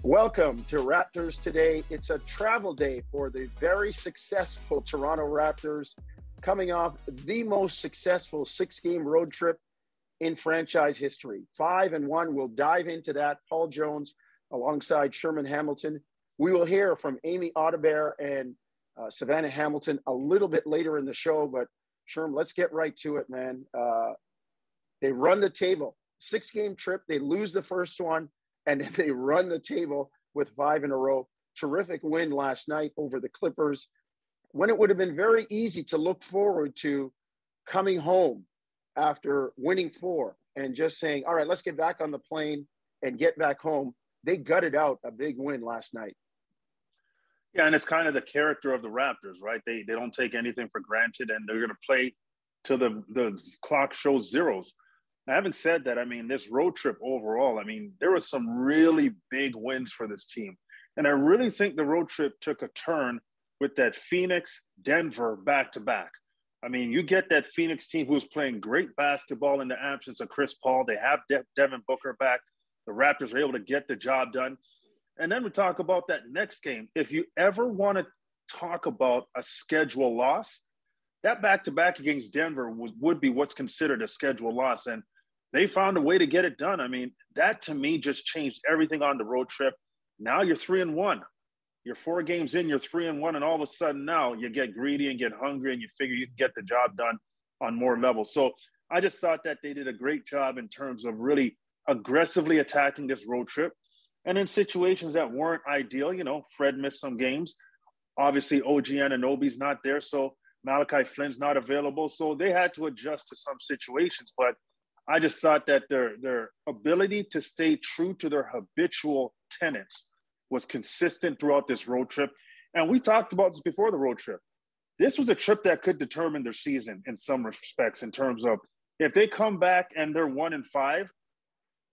Welcome to Raptors Today. It's a travel day for the very successful Toronto Raptors, coming off the most successful six-game road trip in franchise history. 5-1. We'll dive into that. Paul Jones alongside Sherman Hamilton. We will hear from Amy Audibert and Savanna Hamilton a little bit later in the show, but Sherm, let's get right to it, man. They run the table. Six-game trip. They lose the first one, and then they run the table with 5 in a row. Terrific win last night over the Clippers, when it would have been very easy to look forward to coming home after winning 4 and just saying, all right, let's get back on the plane and get back home. They gutted out a big win last night. Yeah, and it's kind of the character of the Raptors, right? They don't take anything for granted, and they're going to play till the clock shows zeros. Now, having said that, I mean, this road trip overall, I mean, there were some really big wins for this team. And I really think the road trip took a turn with that Phoenix, Denver back-to-back. I mean, you get that Phoenix team who's playing great basketball in the absence of Chris Paul. They have Devin Booker back. The Raptors are able to get the job done. And then we talk about that next game. If you ever want to talk about a schedule loss, that back-to-back against Denver would be what's considered a schedule loss. And they found a way to get it done. I mean, that to me just changed everything on the road trip. Now you're 3-1. You're 4 games in, you're 3-1, and all of a sudden now you get greedy and get hungry and you figure you can get the job done on more levels. So I just thought that they did a great job in terms of really aggressively attacking this road trip. And in situations that weren't ideal, you know, Fred missed some games. Obviously, OG Anunoby's not there, so Malachi Flynn's not available. So they had to adjust to some situations. But I just thought that their ability to stay true to their habitual tenets was consistent throughout this road trip. And we talked about this before the road trip. This was a trip that could determine their season in some respects, in terms of if they come back and they're 1-5,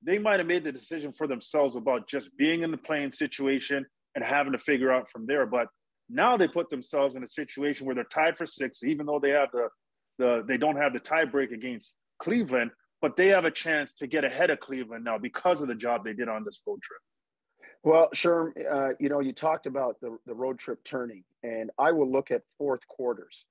they might have made the decision for themselves about just being in the playing situation and having to figure out from there. But now they put themselves in a situation where they're tied for 6, even though they have they don't have the tie break against Cleveland, but they have a chance to get ahead of Cleveland now because of the job they did on this road trip. Well, Sherm, you know, you talked about the road trip turning, and I will look at fourth quarters.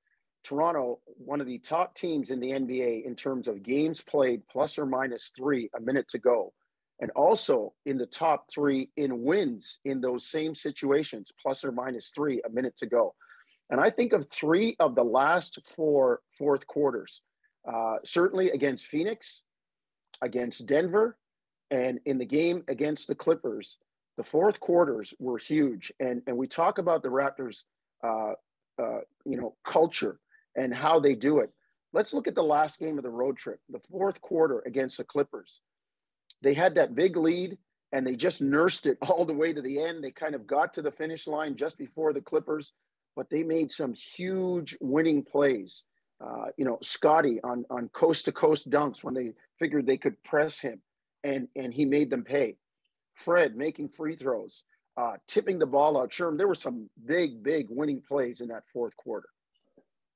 Toronto, one of the top teams in the NBA in terms of games played plus or minus 3 a minute to go, and also in the top 3 in wins in those same situations, plus or minus 3 a minute to go. And I think of 3 of the last 4 fourth quarters, certainly against Phoenix, against Denver, and in the game against the Clippers. The fourth quarters were huge. And we talk about the Raptors, culture and how they do it. Let's look at the last game of the road trip, the fourth quarter against the Clippers. They had that big lead and they just nursed it all the way to the end. They kind of got to the finish line just before the Clippers, but they made some huge winning plays. Scotty on coast-to-coast dunks when they figured they could press him, and he made them pay. Fred making free throws, tipping the ball out. Sherm, there were some big winning plays in that fourth quarter.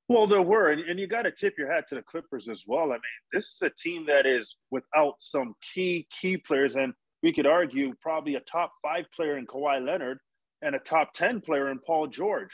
Well, there were, and you got to tip your hat to the Clippers as well. I mean, this is a team that is without some key players, and we could argue probably a top 5 player in Kawhi Leonard and a top 10 player in Paul George.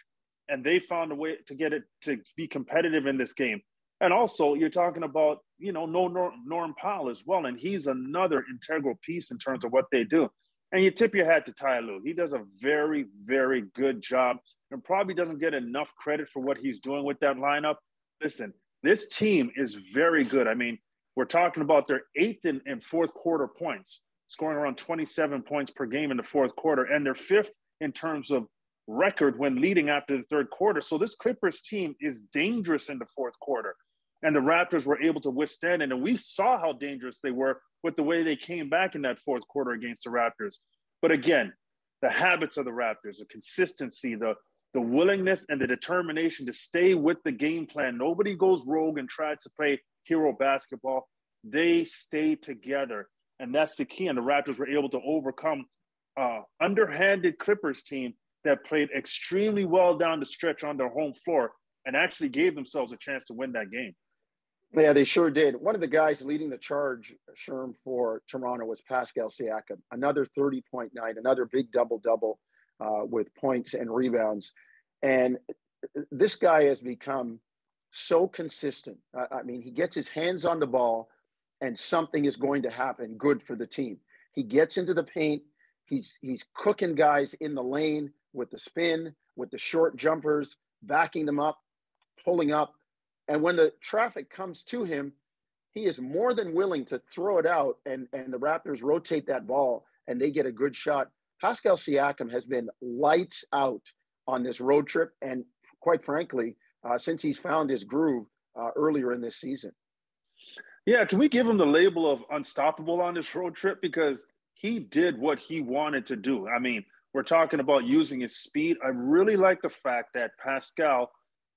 And they found a way to get it to be competitive in this game. And also, you're talking about, no Norm Powell as well, and he's another integral piece in terms of what they do. And you tip your hat to Ty Lue. He does a very, very good job and probably doesn't get enough credit for what he's doing with that lineup. Listen, this team is very good. I mean, we're talking about their 8th and 4th quarter points, scoring around 27 points per game in the 4th quarter, and they're 5th in terms of record when leading after the 3rd quarter. So this Clippers team is dangerous in the 4th quarter. And the Raptors were able to withstand it. And we saw how dangerous they were with the way they came back in that 4th quarter against the Raptors. But again, the habits of the Raptors, the consistency, the willingness and the determination to stay with the game plan. Nobody goes rogue and tries to play hero basketball. They stay together. And that's the key. And the Raptors were able to overcome underhanded Clippers team that played extremely well down the stretch on their home floor and actually gave themselves a chance to win that game. Yeah, they sure did. One of the guys leading the charge, Sherm, for Toronto was Pascal Ciaco. Another 30-point night, another big double-double with points and rebounds. And this guy has become so consistent. I mean, he gets his hands on the ball and something is going to happen good for the team. He gets into the paint. He's cooking guys in the lane with the spin, with the short jumpers, backing them up, pulling up. And when the traffic comes to him, he is more than willing to throw it out, and the Raptors rotate that ball and they get a good shot. Pascal Siakam has been lights out on this road trip, and quite frankly, since he's found his groove earlier in this season. Yeah, can we give him the label of unstoppable on this road trip? Because he did what he wanted to do. I mean, we're talking about using his speed. I really like the fact that Pascal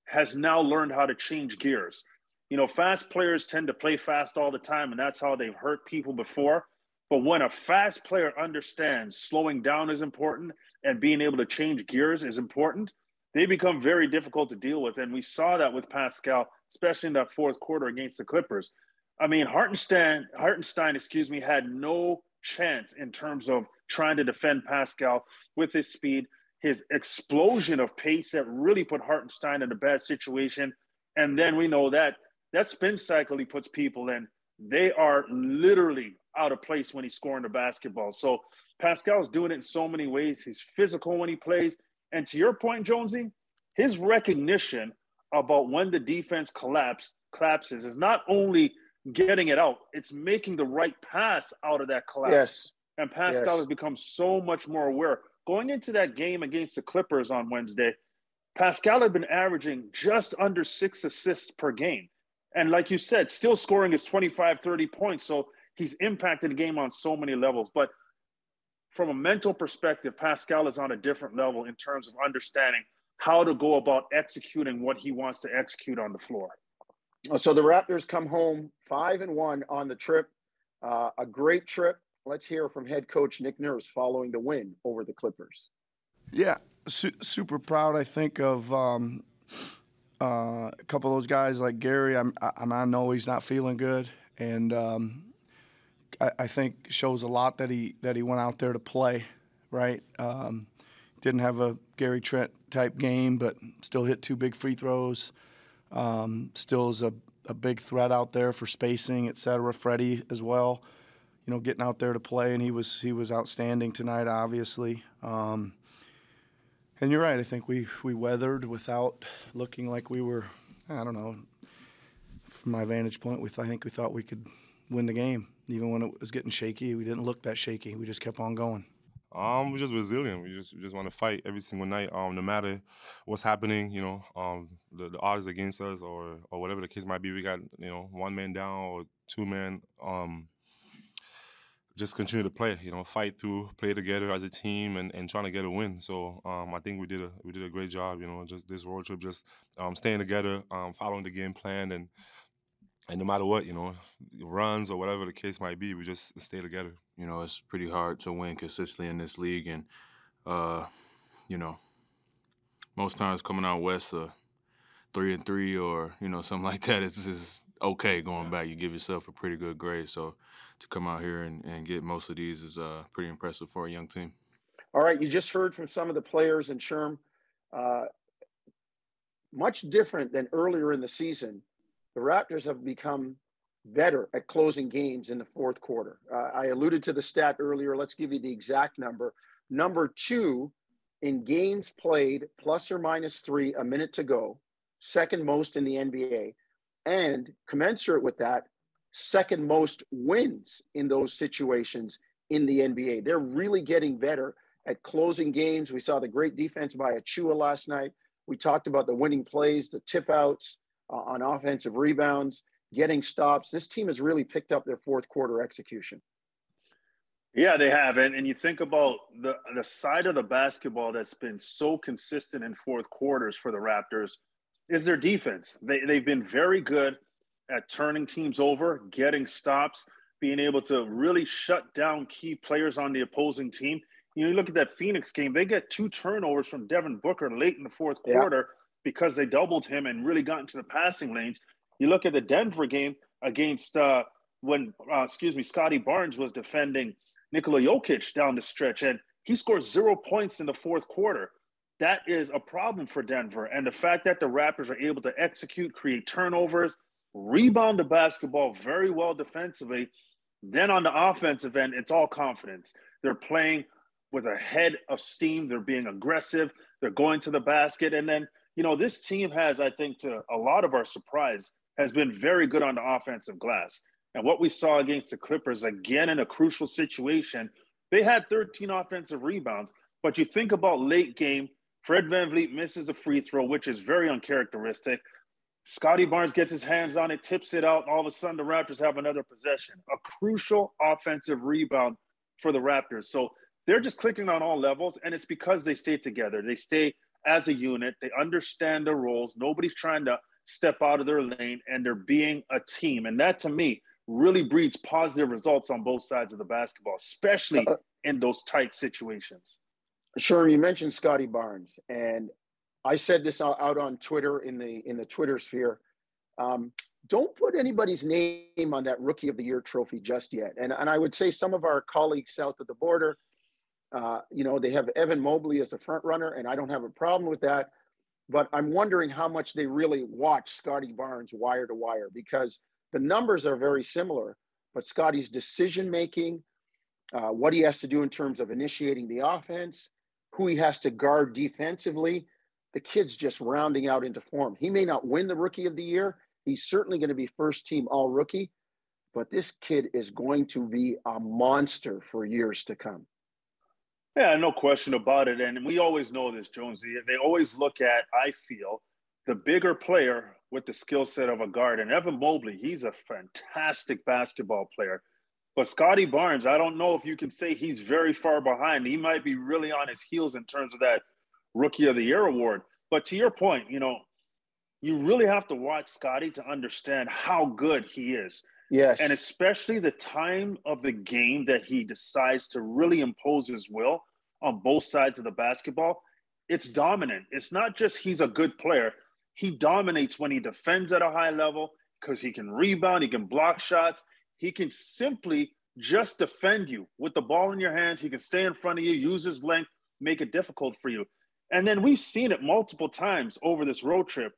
has now learned how to change gears. You know, fast players tend to play fast all the time, and that's how they've hurt people before. But when a fast player understands slowing down is important and being able to change gears is important, they become very difficult to deal with. And we saw that with Pascal, especially in that fourth quarter against the Clippers. I mean, Hartenstein, had no chance in terms of trying to defend Pascal with his speed, his explosion of pace that really put Hartenstein in a bad situation. And then we know that spin cycle he puts people in, they are literally out of place when he's scoring the basketball. So Pascal's doing it in so many ways. He's physical when he plays. And to your point, Jonesy, his recognition about when the defense collapses is not only getting it out, it's making the right pass out of that collapse. Yes. And Pascal has become so much more aware. Going into that game against the Clippers on Wednesday, Pascal had been averaging just under 6 assists per game. And like you said, still scoring his 25, 30 points. So he's impacted the game on so many levels. But from a mental perspective, Pascal is on a different level in terms of understanding how to go about executing what he wants to execute on the floor. So the Raptors come home 5-1 on the trip. A great trip. Let's hear from head coach Nick Nurse following the win over the Clippers. Yeah, super proud, I think, of a couple of those guys like Gary. I know he's not feeling good, and I think shows a lot that he went out there to play, right? Didn't have a Gary Trent type game, but still hit 2 big free throws. Still is a big threat out there for spacing, et cetera. Freddie as well, you know, getting out there to play, and he was outstanding tonight, obviously. And you're right. I think we weathered without looking like we were. I don't know. From my vantage point, I think we thought we could win the game, even when it was getting shaky. We didn't look that shaky. We just kept on going. We're just resilient. We just want to fight every single night, no matter what's happening. You know, the odds against us or whatever the case might be. We got 1 man down or 2 men. Just continue to play. You know, fight through, play together as a team, and trying to get a win. So I think we did a great job. You know, just this road trip, just staying together, following the game plan, and no matter what, runs or whatever the case might be, we just stay together. You know, it's pretty hard to win consistently in this league, and most times coming out west, 3-3 or something like that, it's just okay going back. You give yourself a pretty good grade. So to come out here and get most of these is pretty impressive for a young team. All right, you just heard from some of the players in Sherm. Much different than earlier in the season. The Raptors have become better at closing games in the fourth quarter. I alluded to the stat earlier. Let's give you the exact number. Number 2 in games played plus or minus 3 a minute to go, second most in the NBA. And commensurate with that, second most wins in those situations in the NBA. They're really getting better at closing games. We saw the great defense by Achua last night. We talked about the winning plays, the tip outs on offensive rebounds, getting stops. This team has really picked up their fourth quarter execution. Yeah, they have. And you think about the side of the basketball that's been so consistent in fourth quarters for the Raptors is their defense. They've been very good at turning teams over, getting stops, being able to really shut down key players on the opposing team. You look at that Phoenix game, they get 2 turnovers from Devin Booker late in the fourth quarter because they doubled him and really got into the passing lanes. You look at the Denver game against Scotty Barnes was defending Nikola Jokic down the stretch, and he scores 0 points in the fourth quarter. That is a problem for Denver. And the fact that the Raptors are able to execute, create turnovers, rebound the basketball very well defensively, then on the offensive end, it's all confidence. They're playing with a head of steam. They're being aggressive. They're going to the basket. And then, this team has, I think, to a lot of our surprise, has been very good on the offensive glass. And what we saw against the Clippers, again, in a crucial situation, they had 13 offensive rebounds. But you think about late game, Fred VanVleet misses a free throw, which is very uncharacteristic. Scotty Barnes gets his hands on it, tips it out, and all of a sudden the Raptors have another possession. A crucial offensive rebound for the Raptors. So they're just clicking on all levels, and it's because they stay together. They stay as a unit. They understand their roles. Nobody's trying to step out of their lane, and they're being a team. And that, to me, really breeds positive results on both sides of the basketball, especially in those tight situations. Sure, you mentioned Scotty Barnes, and I said this out on Twitter in the Twitter sphere. Don't put anybody's name on that Rookie of the Year trophy just yet. And I would say some of our colleagues south of the border, they have Evan Mobley as a front runner, and I don't have a problem with that. But I'm wondering how much they really watch Scotty Barnes wire to wire, because the numbers are very similar, but Scotty's decision making, what he has to do in terms of initiating the offense, who he has to guard defensively, the kid's just rounding out into form. He may not win the Rookie of the Year. He's certainly going to be first team all rookie, but this kid is going to be a monster for years to come. Yeah, no question about it. And we always know this, Jonesy. They always look at, I feel, the bigger player with the skill set of a guard. And Evan Mobley, he's a fantastic basketball player. But Scotty Barnes, I don't know if you can say he's very far behind. He might be really on his heels in terms of that Rookie of the Year award. But to your point, you really have to watch Scotty to understand how good he is. Yes. And especially the time of the game that he decides to really impose his will on both sides of the basketball. It's dominant. It's not just he's a good player. He dominates when he defends at a high level because he can rebound, he can block shots. He can simply just defend you with the ball in your hands. He can stay in front of you, use his length, make it difficult for you. And then we've seen it multiple times over this road trip.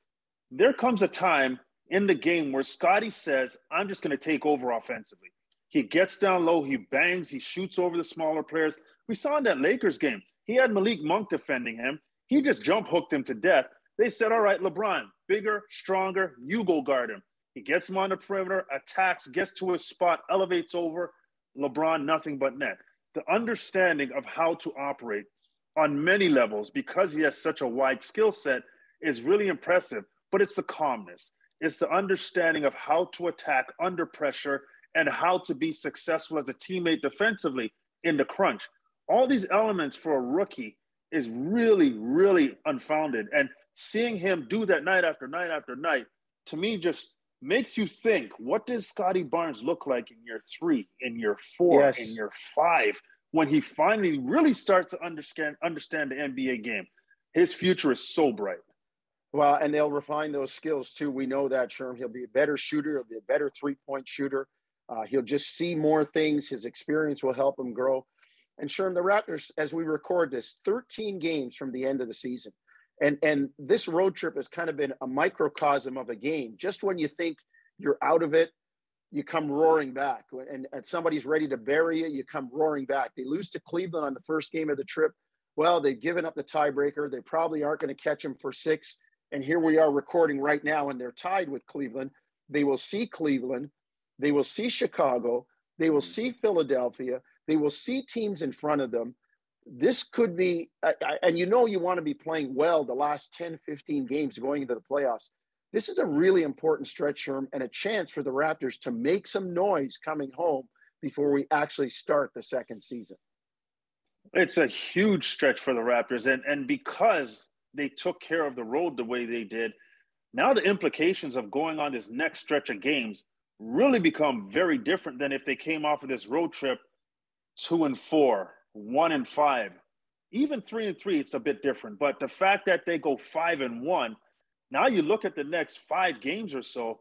There comes a time in the game where Scotty says, I'm just going to take over offensively. He gets down low, he bangs, he shoots over the smaller players. We saw in that Lakers game, he had Malik Monk defending him. He just jump hooked him to death. They said, all right, LeBron, bigger, stronger, you go guard him. He gets him on the perimeter, attacks, gets to his spot, elevates over. LeBron, nothing but net. The understanding of how to operate on many levels, because he has such a wide skill set, is really impressive. But it's the calmness. It's the understanding of how to attack under pressure and how to be successful as a teammate defensively in the crunch. All these elements for a rookie is really, really unfounded. And seeing him do that night after night after night, to me, just makes you think, what does Scotty Barnes look like in year 3, in year 4, Yes. in year 5, when he finally really starts to understand the NBA game? His future is so bright. Well, and they'll refine those skills too. We know that, Sherm. He'll be a better shooter. He'll be a better three-point shooter. He'll just see more things. His experience will help him grow. And Sherm, the Raptors, as we record this, 13 games from the end of the season. And this road trip has kind of been a microcosm of a game. Just when you think you're out of it, you come roaring back. And somebody's ready to bury you, you come roaring back. They lose to Cleveland on the first game of the trip. Well, they've given up the tiebreaker. They probably aren't going to catch him for 6. And here we are recording right now, and they're tied with Cleveland. They will see Cleveland. They will see Chicago. They will see Philadelphia. They will see teams in front of them. This could be, and you want to be playing well the last 10, 15 games going into the playoffs. This is a really important stretch, Sherm, and a chance for the Raptors to make some noise coming home before we actually start the second season. It's a huge stretch for the Raptors. And because they took care of the road the way they did, now the implications of going on this next stretch of games really become very different than if they came off of this road trip 2-4, 1-5, even 3-3. It's a bit different. But the fact that they go 5-1, now you look at the next 5 games or so,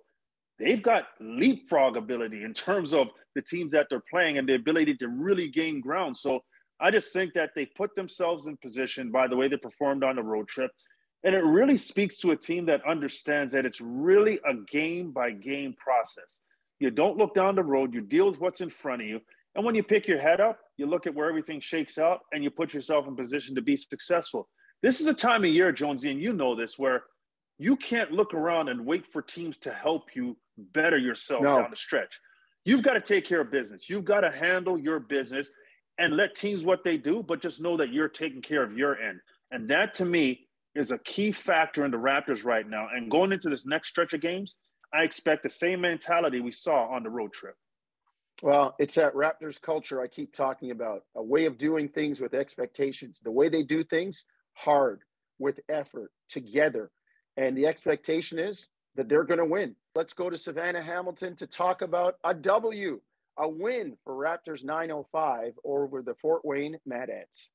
they've got leapfrog ability in terms of the teams that they're playing and the ability to really gain ground. So I just think that they put themselves in position by the way they performed on the road trip. And it really speaks to a team that understands that it's really a game-by-game process. You don't look down the road. You deal with what's in front of you. And when you pick your head up, you look at where everything shakes out and you put yourself in position to be successful. This is a time of year, Jonesy, and you know this, where you can't look around and wait for teams to help you better yourself down the stretch. You've got to take care of business. You've got to handle your business and let teams what they do, but just know that you're taking care of your end. And that, to me, is a key factor in the Raptors right now. And going into this next stretch of games, I expect the same mentality we saw on the road trip. Well, it's that Raptors culture I keep talking about, a way of doing things with expectations. The way they do things, hard, with effort, together. And the expectation is that they're going to win. Let's go to Savanna Hamilton to talk about a win for Raptors 905 over the Fort Wayne Mad Ants.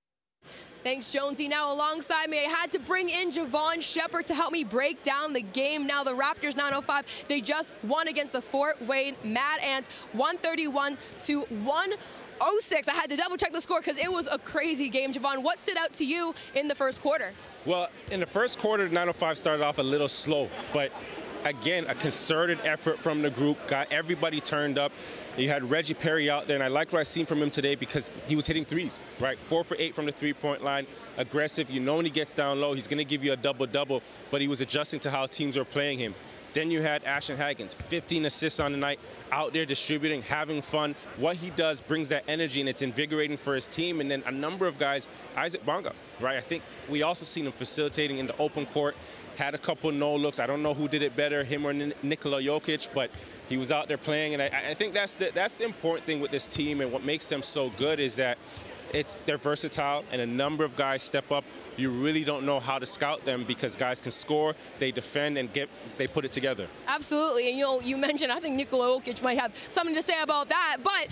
Thanks, Jonesy. Now alongside me, I had to bring in Jevohn Shepherd to help me break down the game. Now the Raptors 905, they just won against the Fort Wayne Mad Ants, 131-106. I had to double check the score because it was a crazy game. Jevohn, what stood out to you in the first quarter? Well, in the first quarter, 905 started off a little slow, but again, a concerted effort from the group, got everybody turned up. You had Reggie Perry out there, and I liked what I seen from him today because he was hitting threes, right? 4 for 8 from the three-point line, aggressive. You know when he gets down low, he's going to give you a double-double, but he was adjusting to how teams were playing him. Then you had Ashton Hagins, 15 assists on the night, out there distributing, having fun. What he does brings that energy, and it's invigorating for his team. And then a number of guys, Isaac Bonga, right? I think we also seen him facilitating in the open court, had a couple no looks. I don't know who did it better, him or Nikola Jokic, but he was out there playing. And I think that's the important thing with this team, and what makes them so good is that they're versatile, and a number of guys step up. You really don't know how to scout them because guys can score, they defend, and they put it together. Absolutely, and you mentioned, I think Nikola Jokic might have something to say about that, but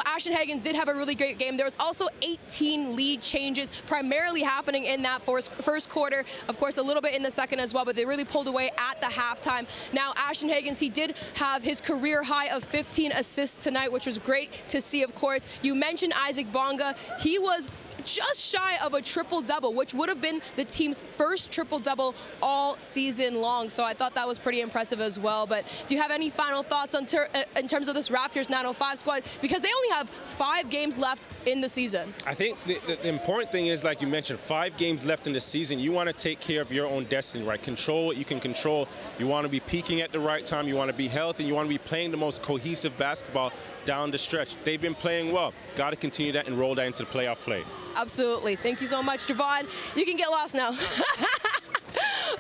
Ashton Hagins did have a really great game. There was also 18 lead changes, primarily happening in that first quarter. Of course, a little bit in the second as well, but they really pulled away at the halftime. Now, Ashton Hagins, he did have his career high of 15 assists tonight, which was great to see, of course. You mentioned Isaac Bonga. He was just shy of a triple-double, which would have been the team's first triple-double all season long. So I thought that was pretty impressive as well. But do you have any final thoughts in terms of this Raptors 905 squad? Because they only have 5 games left in the season. I think the important thing is, like you mentioned, 5 games left in the season. You want to take care of your own destiny, right? Control what you can control. You want to be peaking at the right time. You want to be healthy. You want to be playing the most cohesive basketball down the stretch. They've been playing well. Got to continue that and roll that into the playoff play. Absolutely. Thank you so much, Jevohn. You can get lost now.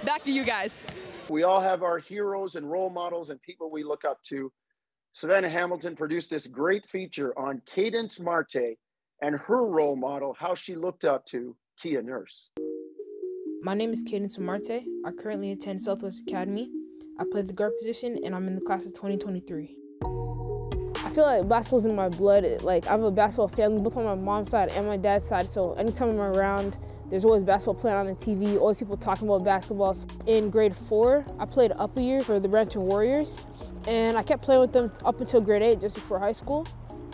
Back to you guys. We all have our heroes and role models and people we look up to. Savanna Hamilton produced this great feature on Cadence Marte and her role model, how she looked up to Kia Nurse. My name is Cadence Marte. I currently attend Southwest Academy. I play the guard position, and I'm in the class of 2023. I feel like basketball's in my blood. I'm a basketball family, both on my mom's side and my dad's side. So anytime I'm around, there's always basketball playing on the TV, always people talking about basketball. In grade 4, I played up a year for the Brampton Warriors, and I kept playing with them up until grade 8, just before high school.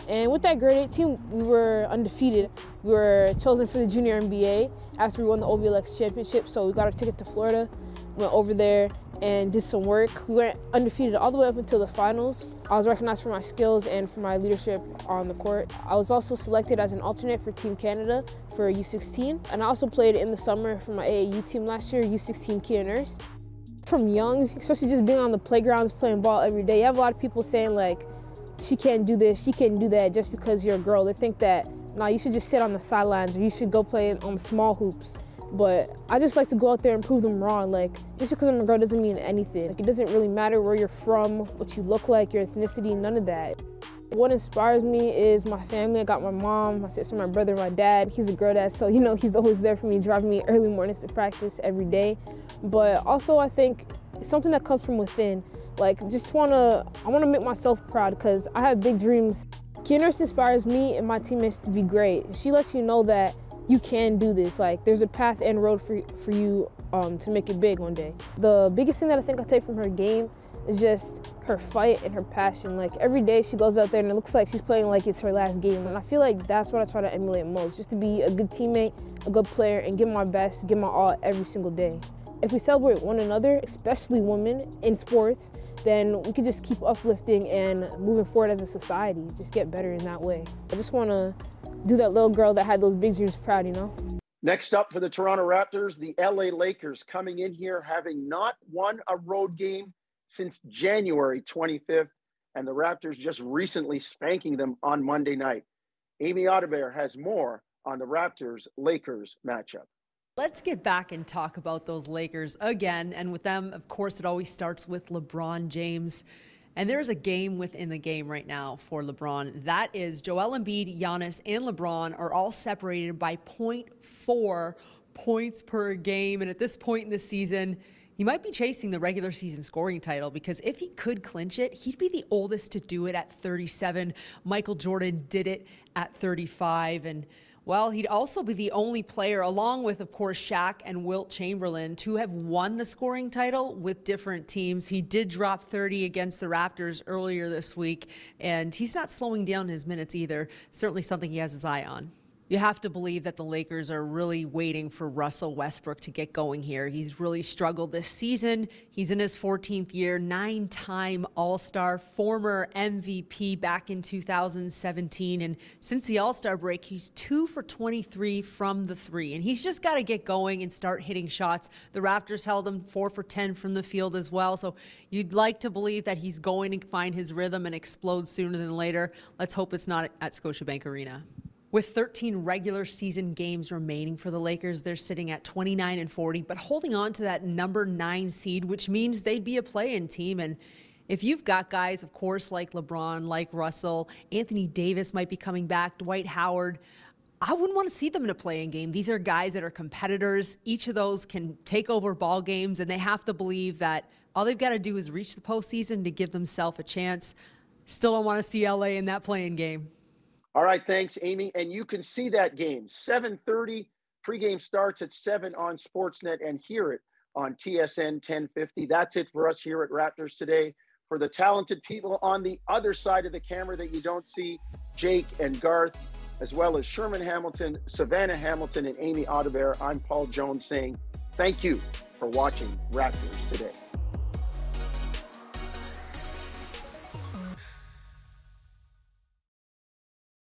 And with that grade 8 team, we were undefeated. We were chosen for the Junior NBA after we won the OBLX championship, so we got our ticket to Florida, went over there and did some work. We went undefeated all the way up until the finals. I was recognized for my skills and for my leadership on the court. I was also selected as an alternate for Team Canada for U16, and I also played in the summer for my AAU team last year, U16 Kia Nurse. From young, especially just being on the playgrounds playing ball every day, you have a lot of people saying like, she can't do this, she can't do that just because you're a girl. They think that, nah, you should just sit on the sidelines or you should go play on the small hoops. But I just like to go out there and prove them wrong. Like, just because I'm a girl doesn't mean anything. Like, it doesn't really matter where you're from, what you look like, your ethnicity, none of that. What inspires me is my family. I got my mom, my sister, my brother, my dad. He's a girl dad, so he's always there for me, driving me early mornings to practice every day. But also I think it's something that comes from within. Like, I wanna make myself proud because I have big dreams. Kia Nurse inspires me and my teammates to be great. She lets you know that you can do this. Like, there's a path and road for you to make it big one day. The biggest thing that I think I take from her game is just her fight and her passion. Like every day she goes out there and it looks like she's playing like it's her last game. And I feel like that's what I try to emulate most, just to be a good teammate, a good player, and give my best, give my all every single day. If we celebrate one another, especially women in sports, then we can just keep uplifting and moving forward as a society, just get better in that way. I just want to do that little girl that had those big dreams proud, you know? Next up for the Toronto Raptors, the LA Lakers coming in here having not won a road game since January 25th, and the Raptors just recently spanking them on Monday night. Amy Audibert has more on the Raptors-Lakers matchup. Let's get back and talk about those Lakers again. And with them, of course, it always starts with LeBron James. And there's a game within the game right now for LeBron. That is Joel Embiid, Giannis, and LeBron are all separated by 0.4 points per game. And at this point in the season, he might be chasing the regular season scoring title, because if he could clinch it, he'd be the oldest to do it at 37. Michael Jordan did it at 35. And well, he'd also be the only player, along with, of course, Shaq and Wilt Chamberlain, to have won the scoring title with different teams. He did drop 30 against the Raptors earlier this week, and he's not slowing down his minutes either. Certainly something he has his eye on. You have to believe that the Lakers are really waiting for Russell Westbrook to get going here. He's really struggled this season. He's in his 14th year, 9-time All-Star, former MVP back in 2017. And since the All-Star break, he's 2 for 23 from the three. And he's just got to get going and start hitting shots. The Raptors held him 4 for 10 from the field as well. So you'd like to believe that he's going to find his rhythm and explode sooner than later. Let's hope it's not at Scotiabank Arena. With 13 regular season games remaining for the Lakers, they're sitting at 29-40, but holding on to that number 9 seed, which means they'd be a play-in team. And if you've got guys, of course, like LeBron, like Russell, Anthony Davis might be coming back, Dwight Howard, I wouldn't want to see them in a play-in game. These are guys that are competitors. Each of those can take over ball games, and they have to believe that all they've got to do is reach the postseason to give themselves a chance. Still don't want to see LA in that play-in game. All right, thanks, Amy. And you can see that game, 7:30. Pregame starts at 7 on Sportsnet, and hear it on TSN 1050. That's it for us here at Raptors Today. For the talented people on the other side of the camera that you don't see, Jake and Garth, as well as Sherman Hamilton, Savanna Hamilton, and Amy Audibert, I'm Paul Jones saying thank you for watching Raptors Today.